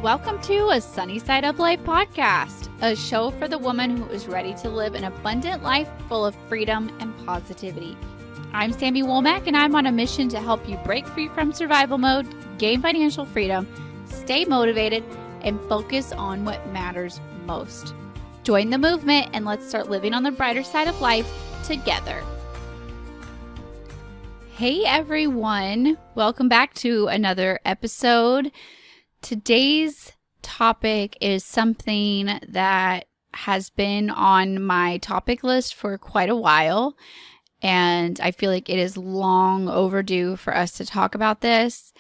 Welcome to a Sunny Side Up Life podcast, a show for the woman who is ready to live an abundant life full of freedom and positivity. I'm Sammy Womack, and I'm on a mission to help you break free from survival mode, gain financial freedom, stay motivated, and focus on what matters most. Join the movement and let's start living on the brighter side of life together. Hey everyone, welcome back to another episode. Today's topic is something that has been on my topic list for quite a while, and I feel like it is long overdue for us to talk about this.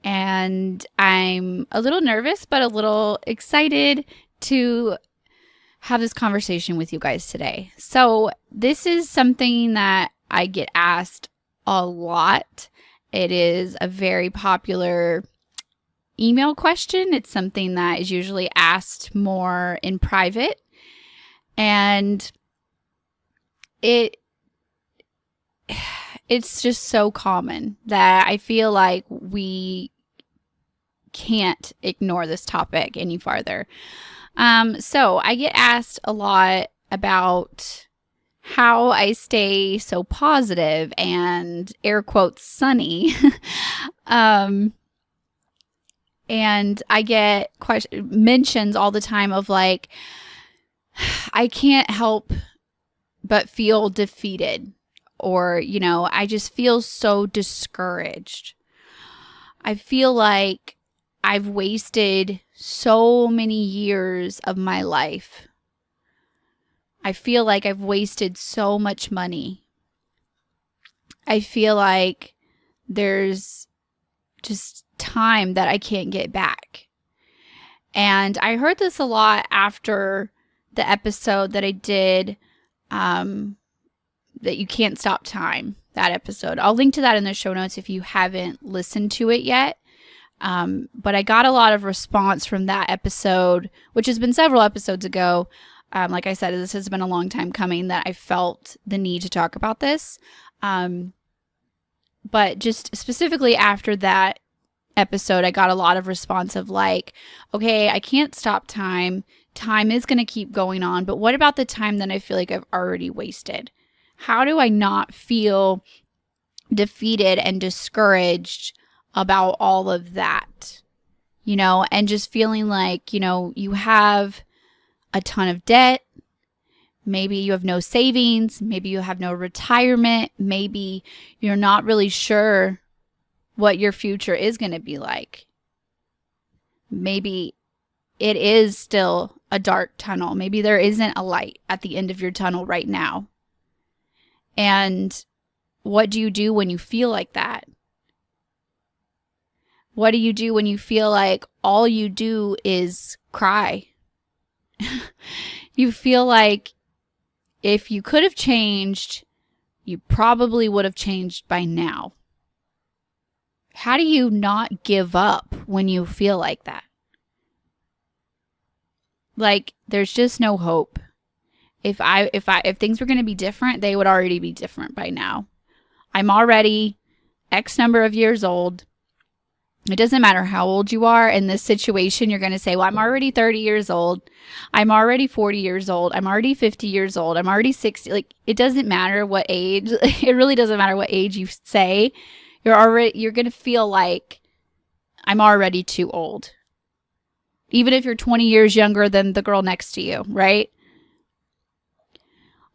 And I'm a little nervous, but a little excited to have this conversation with you guys today. So this is something that I get asked a lot. It is a very popular email question. It's something that is usually asked more in private, and it's just so common that I feel like we can't ignore this topic any farther. So I get asked a lot about how I stay so positive and air quotes sunny. And I get mentions all the time of like, I can't help but feel defeated, or, I just feel so discouraged. I feel like I've wasted so many years of my life. I feel like I've wasted so much money. I feel like there's just time that I can't get back. And I heard this a lot after the episode that I did, that you can't stop time, that episode. I'll link to that in the show notes if you haven't listened to it yet. But I got a lot of response from that episode, which has been several episodes ago. Like I said, this has been a long time coming that I felt the need to talk about this. But just specifically after that episode, I got a lot of response of like, okay, I can't stop time. Time is going to keep going on. But what about the time that I feel like I've already wasted? How do I not feel defeated and discouraged about all of that? And just feeling like, you have a ton of debt. Maybe you have no savings. Maybe you have no retirement. Maybe you're not really sure what your future is going to be like. Maybe it is still a dark tunnel. Maybe there isn't a light at the end of your tunnel right now. And what do you do when you feel like that? What do you do when you feel like all you do is cry? You feel like if you could have changed, you probably would have changed by now. How do you not give up when you feel like that? Like, there's just no hope. If things were going to be different, they would already be different by now. I'm already X number of years old. It doesn't matter how old you are in this situation. You're going to say, well, I'm already 30 years old. I'm already 40 years old. I'm already 50 years old. I'm already 60. Like, it doesn't matter what age. It really doesn't matter what age you say. You're going to feel like I'm already too old. Even if you're 20 years younger than the girl next to you, right?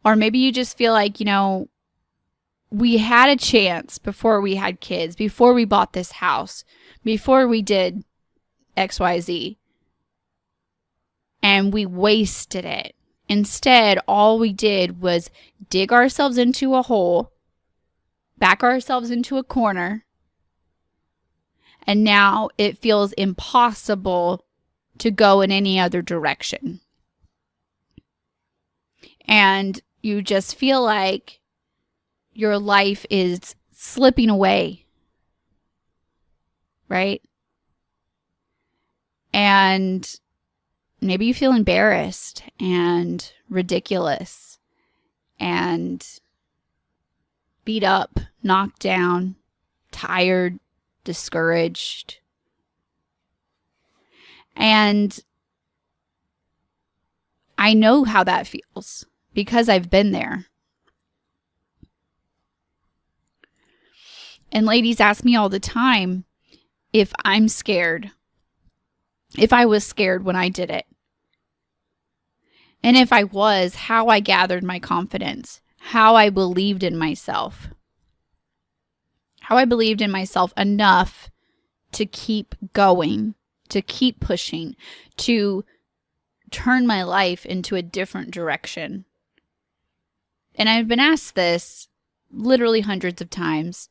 Or maybe you just feel like, we had a chance before we had kids, before we bought this house, before we did XYZ, and we wasted it. Instead, all we did was dig ourselves into a hole, back ourselves into a corner, and now it feels impossible to go in any other direction. And you just feel like your life is slipping away, right? And maybe you feel embarrassed and ridiculous and beat up, knocked down, tired, discouraged. And I know how that feels because I've been there. And ladies ask me all the time if I'm scared, if I was scared when I did it. And if I was, how I gathered my confidence, how I believed in myself, how I believed in myself enough to keep going, to keep pushing, to turn my life into a different direction. And I've been asked this literally hundreds of times.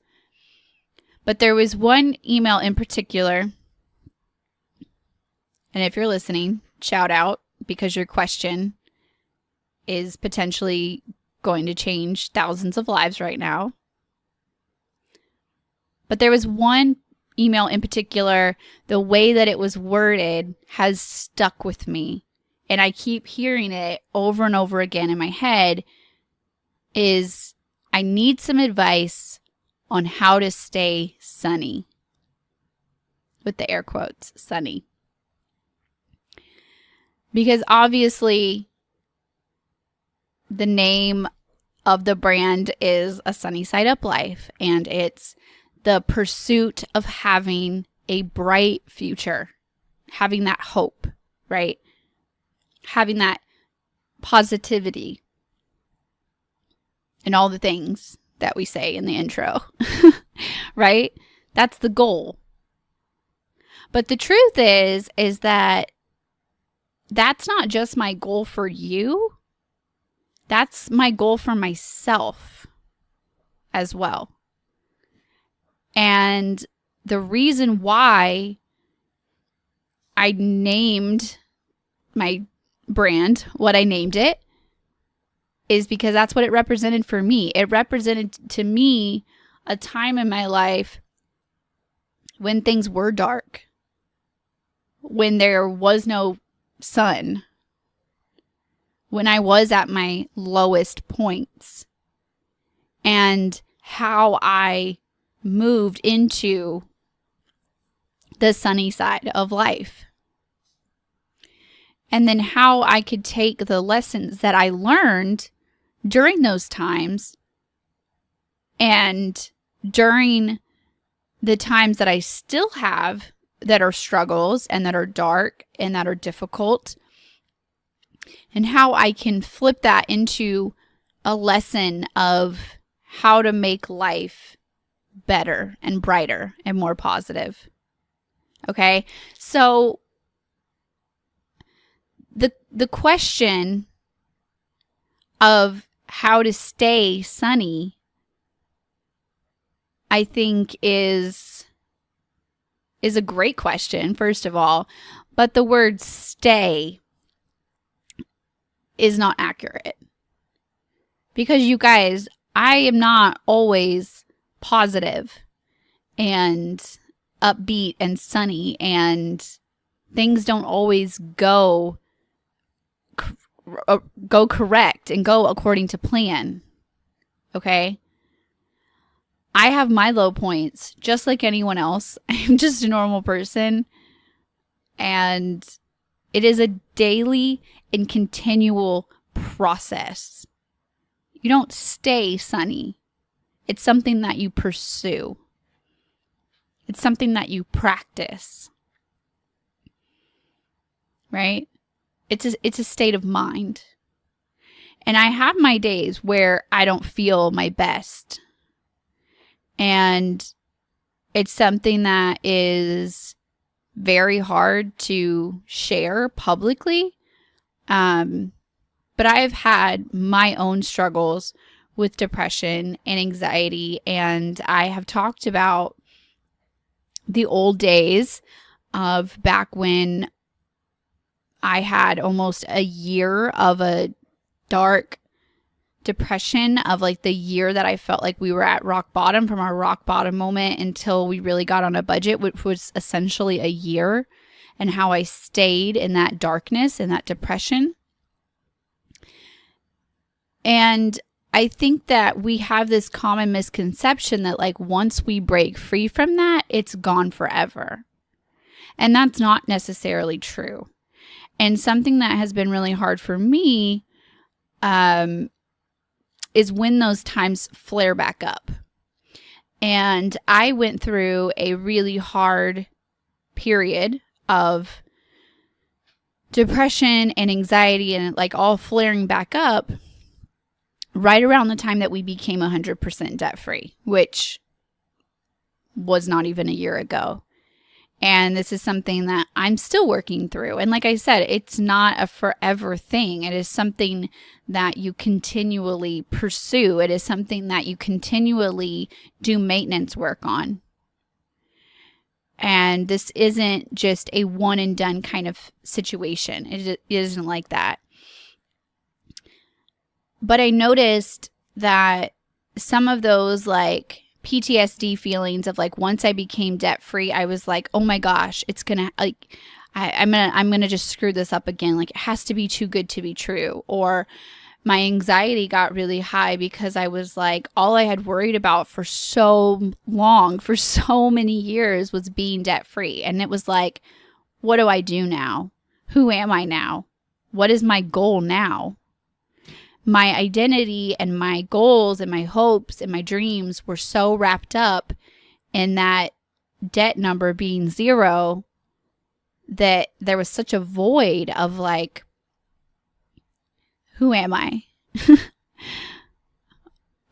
But there was one email in particular, and if you're listening, shout out, because your question is potentially going to change thousands of lives right now. But there was one email in particular, the way that it was worded has stuck with me. And I keep hearing it over and over again in my head is, I need some advice on how to stay sunny. With the air quotes, sunny. Because obviously the name of the brand is A Sunny Side Up Life, and it's the pursuit of having a bright future, having that hope, right? Having that positivity and all the things that we say in the intro, right? That's the goal. But the truth is that that's not just my goal for you. That's my goal for myself as well. And the reason why I named my brand what I named it is because that's what it represented for me. It represented to me a time in my life when things were dark, when there was no sun, when I was at my lowest points, and how I moved into the sunny side of life. And then how I could take the lessons that I learned during those times and during the times that I still have that are struggles and that are dark and that are difficult, and how I can flip that into a lesson of how to make life better and brighter and more positive. Okay? So the question of how to stay sunny, I think is a great question, first of all, but the word stay is not accurate. Because you guys, I am not always positive and upbeat and sunny, and things don't always go correct and go according to plan. Okay? I have my low points just like anyone else. I'm just a normal person, and it is a daily and continual process. You don't stay sunny. It's something that you pursue. It's something that you practice. Right? It's a state of mind. And I have my days where I don't feel my best. And it's something that is very hard to share publicly. But I've had my own struggles with depression and anxiety, and I have talked about the old days of back when I had almost a year of a dark depression, of like the year that I felt like we were at rock bottom, from our rock bottom moment until we really got on a budget, which was essentially a year, and how I stayed in that darkness and that depression. And I think that we have this common misconception that like once we break free from that, it's gone forever. And that's not necessarily true. And something that has been really hard for me is when those times flare back up. And I went through a really hard period of depression and anxiety and like all flaring back up right around the time that we became 100% debt free, which was not even a year ago. And this is something that I'm still working through. And like I said, it's not a forever thing. It is something that you continually pursue. It is something that you continually do maintenance work on. And this isn't just a one and done kind of situation. It isn't like that. But I noticed that some of those like PTSD feelings of like once I became debt free, I was like, oh my gosh, it's gonna like I'm gonna just screw this up again. Like it has to be too good to be true. Or my anxiety got really high because I was like, all I had worried about for so long, for so many years, was being debt free. And it was like, what do I do now? Who am I now? What is my goal now? My identity and my goals and my hopes and my dreams were so wrapped up in that debt number being 0 that there was such a void of like, who am I?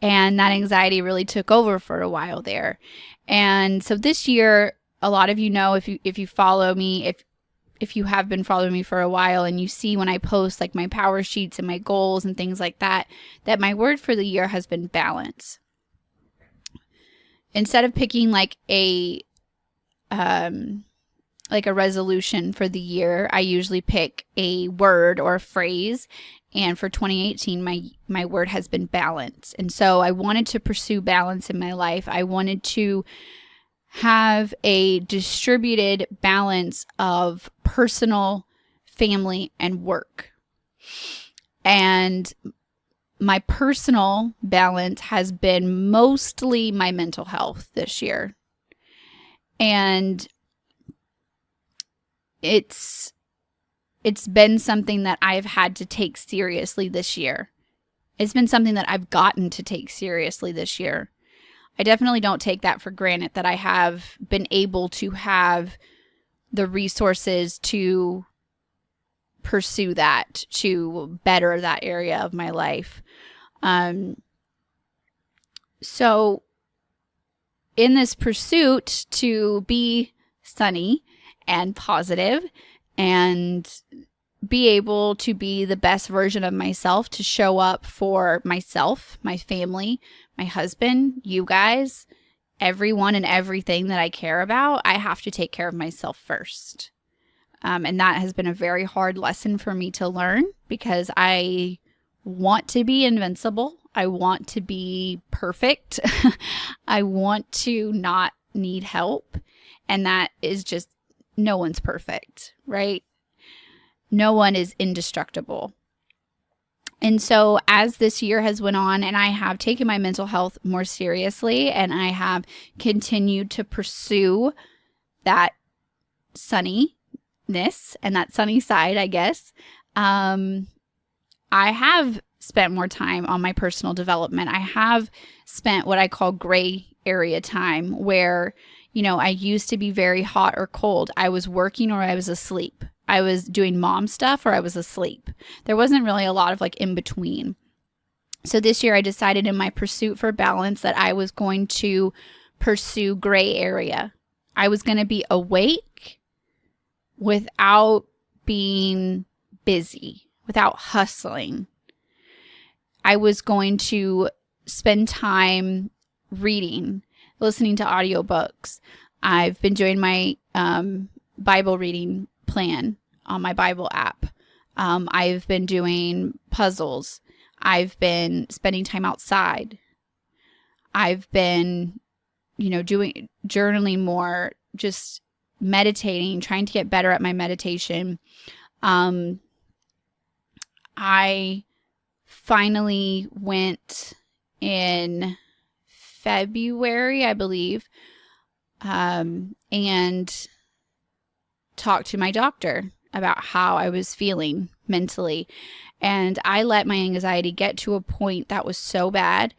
And that anxiety really took over for a while there. And so this year, a lot of you know, if you follow me, if you have been following me for a while and you see when I post like my power sheets and my goals and things like that, that my word for the year has been balance. Instead of picking like a resolution for the year, I usually pick a word or a phrase. And for 2018, my word has been balance. And so I wanted to pursue balance in my life. I wanted to have a distributed balance of personal, family, and work. And my personal balance has been mostly my mental health this year. And it's been something that I've had to take seriously this year. It's been something that I've gotten to take seriously this year. I definitely don't take that for granted, that I have been able to have the resources to pursue that, to better that area of my life. So in this pursuit to be sunny and positive and be able to be the best version of myself, to show up for myself, my family, my husband, you guys, everyone and everything that I care about, I have to take care of myself first. And that has been a very hard lesson for me to learn because I want to be invincible. I want to be perfect. I want to not need help. And that is just, no one's perfect, right? No one is indestructible. And so as this year has went on and I have taken my mental health more seriously and I have continued to pursue that sunniness and that sunny side, I guess, I have spent more time on my personal development. I have spent what I call gray area time where, you know, I used to be very hot or cold. I was working or I was asleep. I was doing mom stuff or I was asleep. There wasn't really a lot of like in between. So this year I decided in my pursuit for balance that I was going to pursue gray area. I was going to be awake without being busy, without hustling. I was going to spend time reading, listening to audiobooks. I've been doing my Bible reading plan on my Bible app. I've been doing puzzles. I've been spending time outside. I've been, doing journaling more, just meditating, trying to get better at my meditation. I finally went in February, I believe, and talk to my doctor about how I was feeling mentally. And I let my anxiety get to a point that was so bad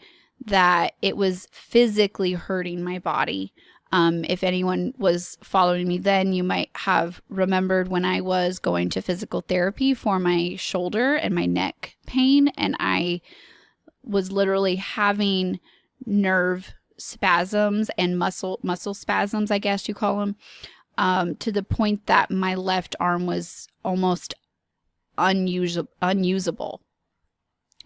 that it was physically hurting my body. If anyone was following me then, you might have remembered when I was going to physical therapy for my shoulder and my neck pain, and I was literally having nerve spasms and muscle spasms, I guess you call them, to the point that my left arm was almost unusable.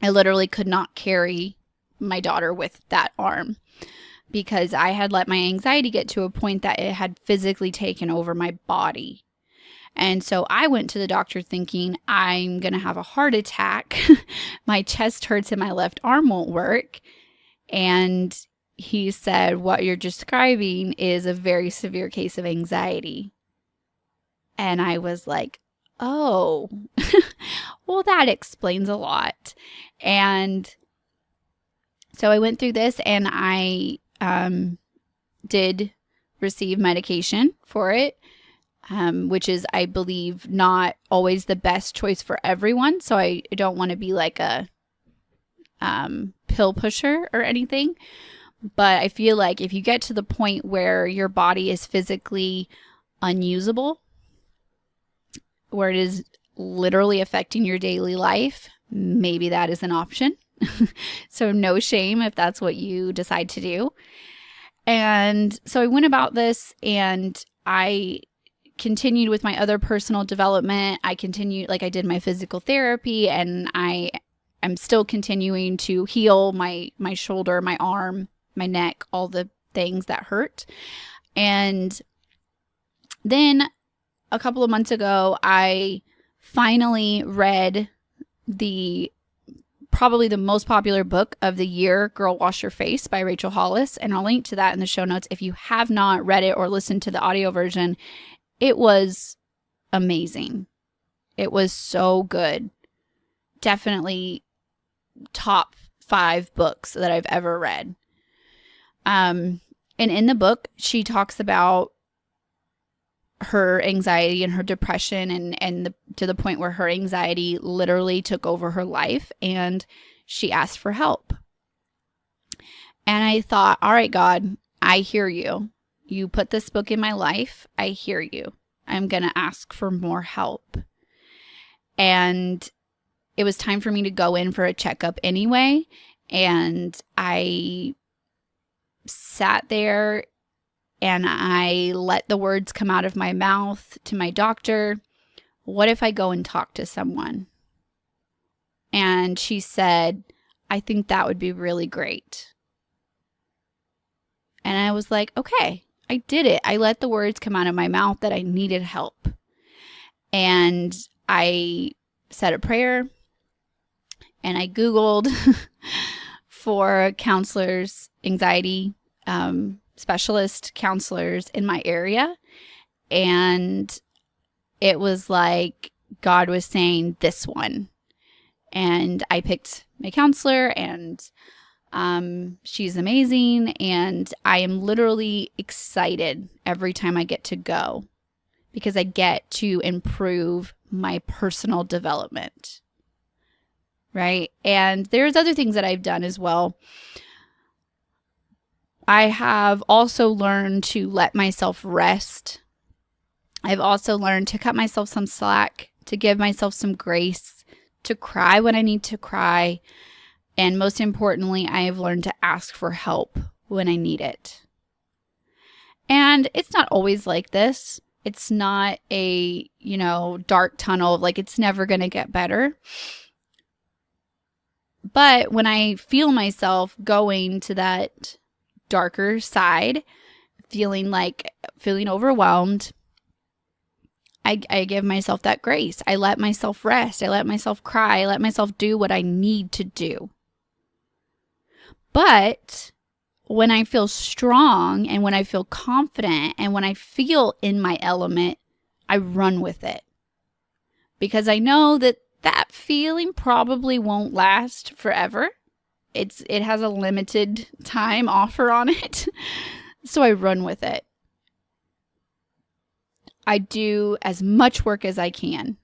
I literally could not carry my daughter with that arm because I had let my anxiety get to a point that it had physically taken over my body. And so I went to the doctor thinking I'm going to have a heart attack. My chest hurts and my left arm won't work. And he said, what you're describing is a very severe case of anxiety. And I was like, oh, well, that explains a lot. And so I went through this, and I did receive medication for it, which is, I believe, not always the best choice for everyone. So I don't want to be like a pill pusher or anything. But I feel like if you get to the point where your body is physically unusable, where it is literally affecting your daily life, maybe that is an option. So no shame if that's what you decide to do. And so I went about this, and I continued with my other personal development. I continued, like I did my physical therapy, and I'm still continuing to heal my shoulder, my arm, my neck, all the things that hurt. And then a couple of months ago, I finally read probably the most popular book of the year, Girl Wash Your Face by Rachel Hollis. And I'll link to that in the show notes. If you have not read it or listened to the audio version, it was amazing. It was so good. Definitely top 5 books that I've ever read. And in the book, she talks about her anxiety and her depression, and to the point where her anxiety literally took over her life, and she asked for help. And I thought, all right, God, I hear you. You put this book in my life. I hear you. I'm going to ask for more help. And it was time for me to go in for a checkup anyway. And I sat there and I let the words come out of my mouth to my doctor. What if I go and talk to someone? And she said, I think that would be really great. And I was like, okay, I did it. I let the words come out of my mouth that I needed help. And I said a prayer, and I Googled for counselors, anxiety specialist counselors in my area. And it was like God was saying, this one. And I picked my counselor, and she's amazing. And I am literally excited every time I get to go, because I get to improve my personal development. Right? And there's other things that I've done as well. I have also learned to let myself rest. I've also learned to cut myself some slack, to give myself some grace, to cry when I need to cry. And most importantly, I have learned to ask for help when I need it. And it's not always like this. It's not a, dark tunnel of like, it's never going to get better. But when I feel myself going to that darker side, feeling overwhelmed, I give myself that grace. I let myself rest. I let myself cry. I let myself do what I need to do. But when I feel strong and when I feel confident and when I feel in my element, I run with it. Because I know that feeling probably won't last forever. It has a limited time offer on it. So I run with it. I do as much work as I can.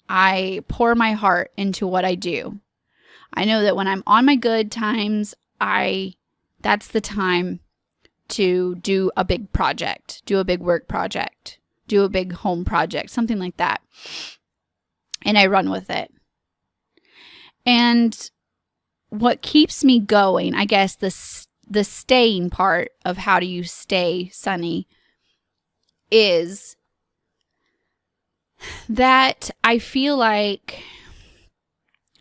I pour my heart into what I do. I know that when I'm on my good times, that's the time to do a big project, do a big work project, do a big home project, something like that. And I run with it. And what keeps me going, I guess the staying part of how do you stay sunny is that I feel like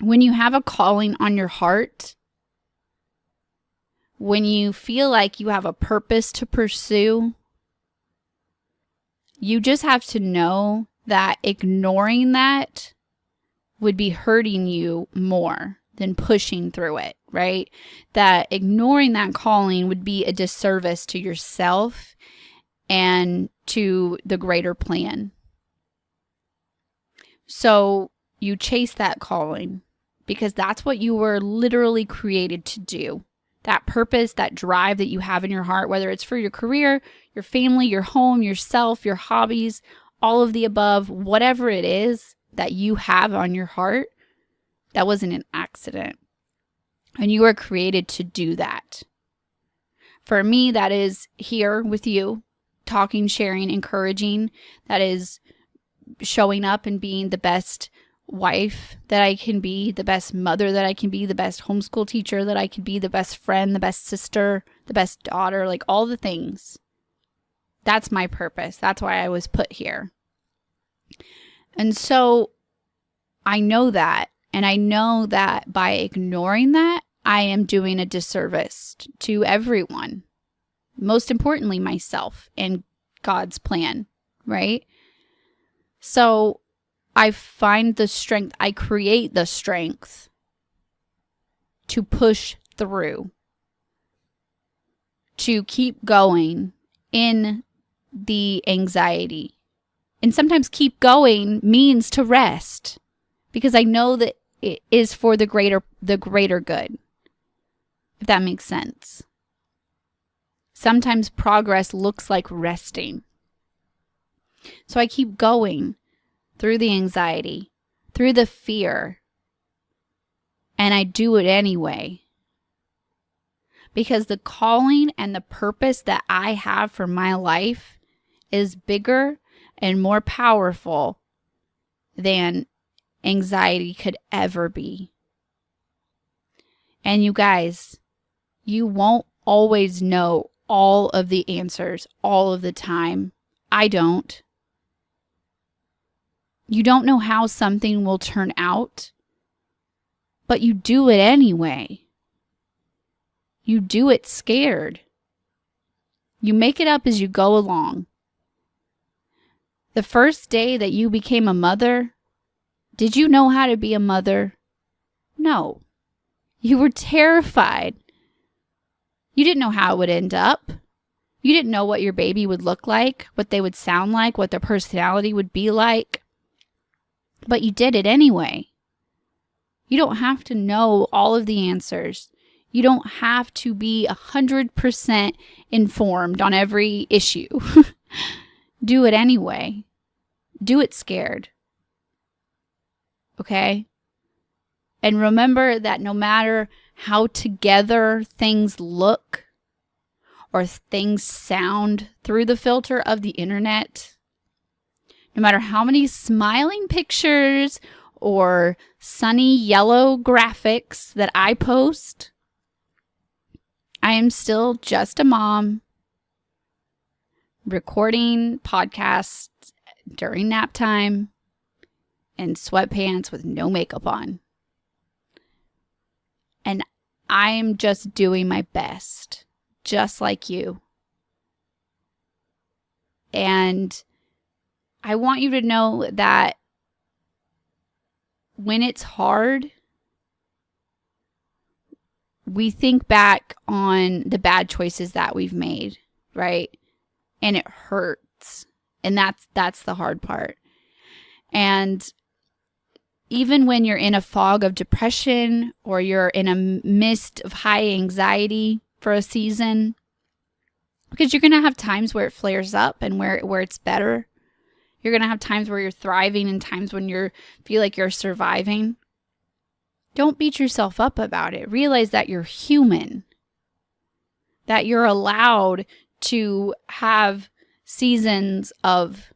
when you have a calling on your heart, when you feel like you have a purpose to pursue, you just have to know that ignoring that would be hurting you more than pushing through it, right? That ignoring that calling would be a disservice to yourself and to the greater plan. So you chase that calling because that's what you were literally created to do. That purpose, that drive that you have in your heart, whether it's for your career, your family, your home, yourself, your hobbies, all of the above, whatever it is that you have on your heart, that wasn't an accident. And you were created to do that. For me, that is here with you, talking, sharing, encouraging. That is showing up and being the best wife that I can be, the best mother that I can be, the best homeschool teacher that I can be, the best friend, the best sister, the best daughter, like all the things. That's my purpose. That's why I was put here. And so I know that. And I know that by ignoring that, I am doing a disservice to everyone. Most importantly, myself and God's plan, right? So I find the strength, I create the strength to push through, to keep going in the anxiety. And sometimes keep going means to rest because I know that it is for the greater good, if that makes sense. Sometimes progress looks like resting. So I keep going through the anxiety, through the fear, and I do it anyway. Because the calling and the purpose that I have for my life is bigger and more powerful than anxiety could ever be. And you guys, you won't always know all of the answers all of the time. I don't. You don't know how something will turn out, but you do it anyway. You do it scared. You make it up as you go along. The first day that you became a mother, did you know how to be a mother? No. You were terrified. You didn't know how it would end up. You didn't know what your baby would look like, what they would sound like, what their personality would be like. But you did it anyway. You don't have to know all of the answers. You don't have to be 100% informed on every issue. Do it anyway. Do it scared. Okay? And remember that no matter how together things look or things sound through the filter of the internet, no matter how many smiling pictures or sunny yellow graphics that I post, I am still just a mom recording podcasts during nap time in sweatpants with no makeup on. And I am just doing my best, just like you. And I want you to know that when it's hard, we think back on the bad choices that we've made, right? And it hurts. And that's the hard part. And even when you're in a fog of depression or you're in a mist of high anxiety for a season, Because you're going to have times where it flares up and where it's better. You're going to have times where you're thriving and times when you feel like you're surviving. Don't beat yourself up about it. Realize that you're human. That you're allowed to have seasons of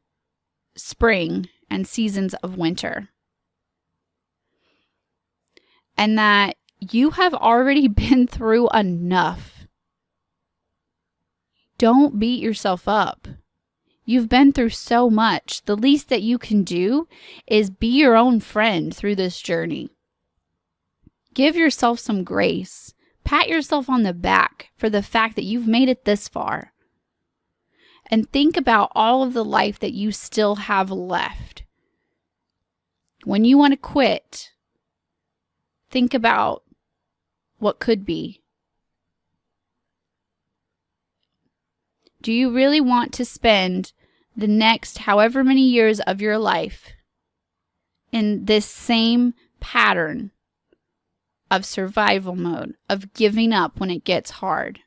spring and seasons of winter. And that you have already been through enough. Don't beat yourself up. You've been through so much. The least that you can do is be your own friend through this journey. Give yourself some grace. Pat yourself on the back for the fact that you've made it this far. And think about all of the life that you still have left. When you want to quit, think about what could be. Do you really want to spend the next however many years of your life in this same pattern of survival mode, of giving up when it gets hard?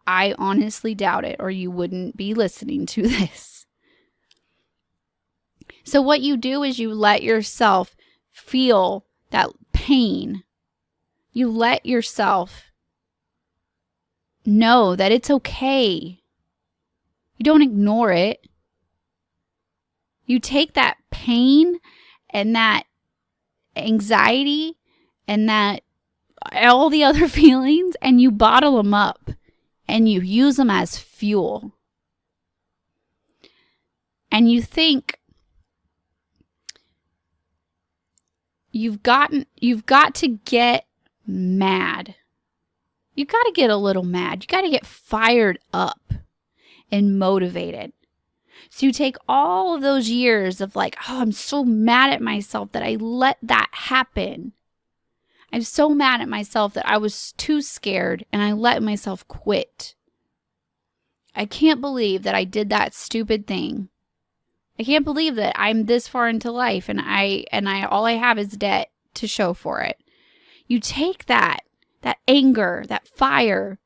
I honestly doubt it, or you wouldn't be listening to this. So what you do is you let yourself feel that pain. You let yourself know that it's okay. You don't ignore it. You take that pain and that anxiety and that all the other feelings and you bottle them up and you use them as fuel. And you think you've got to get mad. You got to get a little mad. You got to get fired up and motivated. So you take all of those years of like, oh, I'm so mad at myself that I let that happen. I'm so mad at myself that I was too scared and I let myself quit. I can't believe that I did that stupid thing. I can't believe that I'm this far into life and I all I have is debt to show for it. You take that anger, that fire,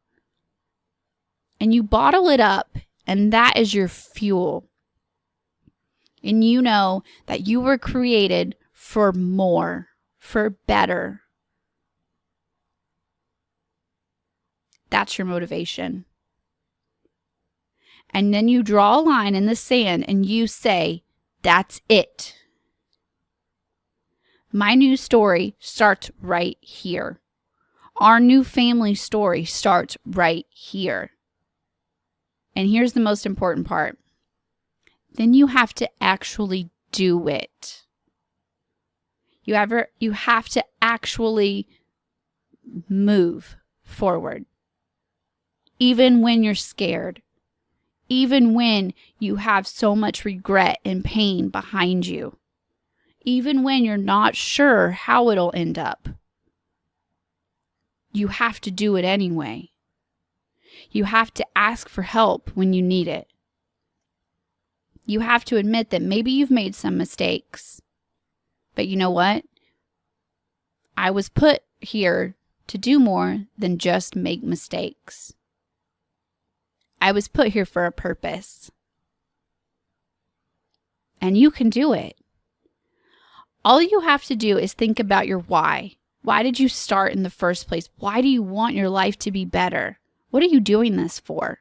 and you bottle it up, and that is your fuel. And you know that you were created for more, for better. That's your motivation. And then you draw a line in the sand and you say, that's it. My new story starts right here. Our new family story starts right here. And here's the most important part. Then you have to actually do it. You have to actually move forward. Even when you're scared. Even when you have so much regret and pain behind you. Even when you're not sure how it'll end up. You have to do it anyway. You have to ask for help when you need it. You have to admit that maybe you've made some mistakes. But you know what? I was put here to do more than just make mistakes. I was put here for a purpose. And you can do it. All you have to do is think about your why. Why did you start in the first place? Why do you want your life to be better? What are you doing this for?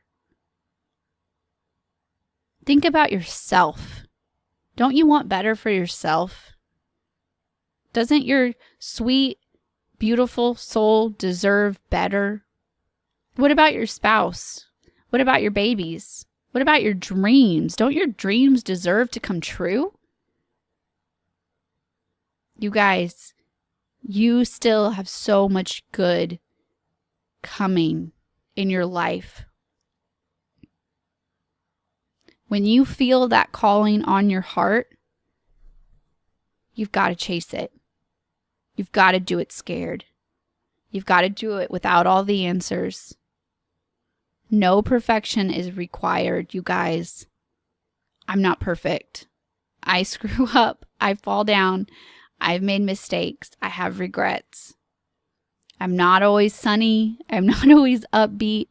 Think about yourself. Don't you want better for yourself? Doesn't your sweet, beautiful soul deserve better? What about your spouse? What about your babies? What about your dreams? Don't your dreams deserve to come true? You guys, you still have so much good coming in your life. When you feel that calling on your heart, you've got to chase it. You've got to do it scared. You've got to do it without all the answers. No perfection is required, you guys. I'm not perfect. I screw up. I fall down. I've made mistakes. I have regrets. I'm not always sunny. I'm not always upbeat.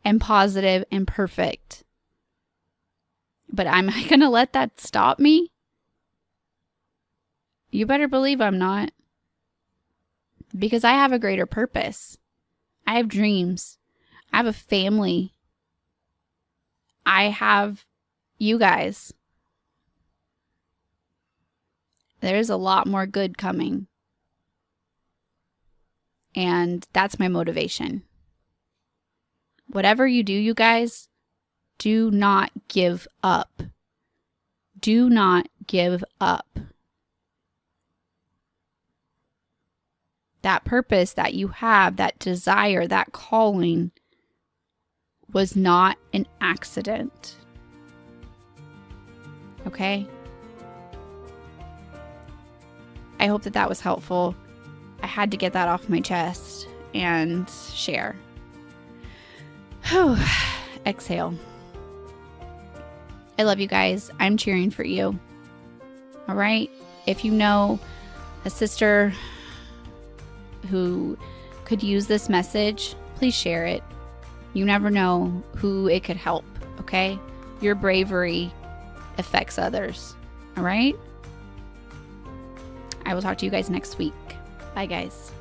and positive and perfect. But am I going to let that stop me? You better believe I'm not. Because I have a greater purpose. I have dreams. I have a family. I have you guys. There's a lot more good coming. And that's my motivation. Whatever you do, you guys, do not give up. Do not give up. That purpose that you have, that desire, that calling was not an accident. Okay? I hope that was helpful. I had to get that off my chest and share. Whew. Exhale. I love you guys. I'm cheering for you. All right? If you know a sister who could use this message, please share it. You never know who it could help, okay? Your bravery affects others. All right? I will talk to you guys next week. Bye, guys.